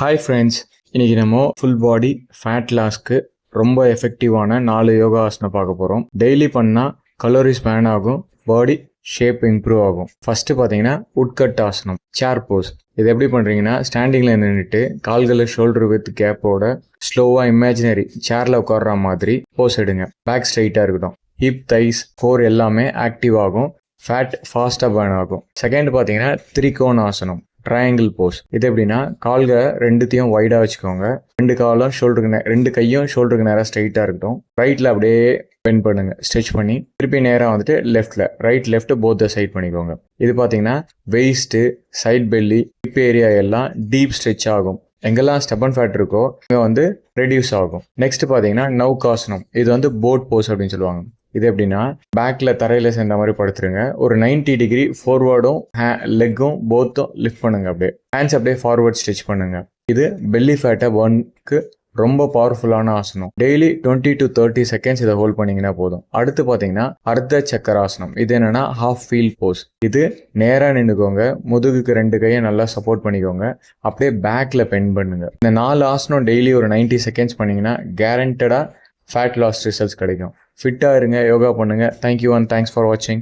Hi friends, இன்னைக்கு நம்ம full body fat லாஸ்க்கு ரொம்ப எஃபெக்டிவான 4 யோகா ஆசனம் பார்க்க போகிறோம். டெய்லி பண்ணால் கலோரிஸ் பேர்ன் ஆகும், பாடி ஷேப் இம்ப்ரூவ் ஆகும். ஃபர்ஸ்ட் பார்த்தீங்கன்னா உட்கட் ஆசனம், சேர் போஸ். இது எப்படி பண்ணுறீங்கன்னா, ஸ்டாண்டிங்கில் நின்றுட்டு கால்களை ஷோல்டர் வித் கேப்போட ஸ்லோவாக இமேஜினரி சேரில் உட்கார்ற மாதிரி போஸ் எடுங்க. பேக் ஸ்ட்ரைட்டாக இருக்கட்டும். ஹிப், தைஸ், கோர் எல்லாமே ஆக்டிவ் ஆகும். ஃபேட் ஃபாஸ்ட்டாக பேர்ன் ஆகும். செகண்ட் பார்த்தீங்கன்னா திரிகோண ஆசனம், ட்ரையாங்கிள் போஸ். இது எப்படின்னா, கால்களை ரெண்டுத்தையும் வைடாக வச்சுக்கோங்க. ரெண்டு கையும் ஷோல்டருக்கு நேராக ஸ்ட்ரைட்டாக இருக்கட்டும். ரைட்டில் அப்படியே பெண்ட் பண்ணுங்க, ஸ்ட்ரெச் பண்ணி திருப்பி நேராக வந்துட்டு லெஃப்டில் ரைட் லெஃப்ட் போத் சைட் பண்ணிக்கோங்க. இது பார்த்தீங்கன்னா waist, side belly, hip area எல்லாம் டீப் ஸ்ட்ரெச் ஆகும். எங்கெல்லாம் ஸ்டெபன் ஃபேட் இருக்கோ இங்கே ரெடியூஸ் ஆகும். நெக்ஸ்ட் பார்த்தீங்கன்னா நௌகாசனம். இது போட் போஸ் அப்படின்னு சொல்லுவாங்க. இது எப்படின்னா, பேக்கில் தரையில் சேர்ந்த மாதிரி படுத்துருங்க. ஒரு 90 டிகிரி ஃபார்வர்டும் லெக்கும் போத்தும் லிஃப்ட் பண்ணுங்க. அப்படியே ஹேண்ட்ஸ் அப்படியே ஃபார்வர்ட் ஸ்ட்ரெச் பண்ணுங்க. இது பெல்லி ஃபேட்டை பர்னுக்கு ரொம்ப பவர்ஃபுல்லான ஆசனம். டெய்லி 20 to 30 செகண்ட்ஸ் இதை ஹோல்ட் பண்ணிங்கன்னா போதும். அடுத்து பார்த்தீங்கன்னா அர்த்த சக்கராசனம். இது என்னன்னா ஹாஃப் ஃபீல் போஸ். இது நேராக நின்றுக்கோங்க, முதுகுக்கு 2 கையை நல்லா சப்போர்ட் பண்ணிக்கோங்க, அப்படியே பேக்கில் பெண்ட் பண்ணுங்க. இந்த 4 ஆசனம் டெய்லி ஒரு 90 செகண்ட்ஸ் பண்ணிங்கன்னா கேரண்டடாக ஃபேட் லாஸ் ரிசல்ட்ஸ் கிடைக்கும். ஃபிட்டாக இருங்க, யோகா பண்ணுங்கள். தேங்க்யூ அண்ட் தேங்க்ஸ் ஃபார் வாட்சிங்.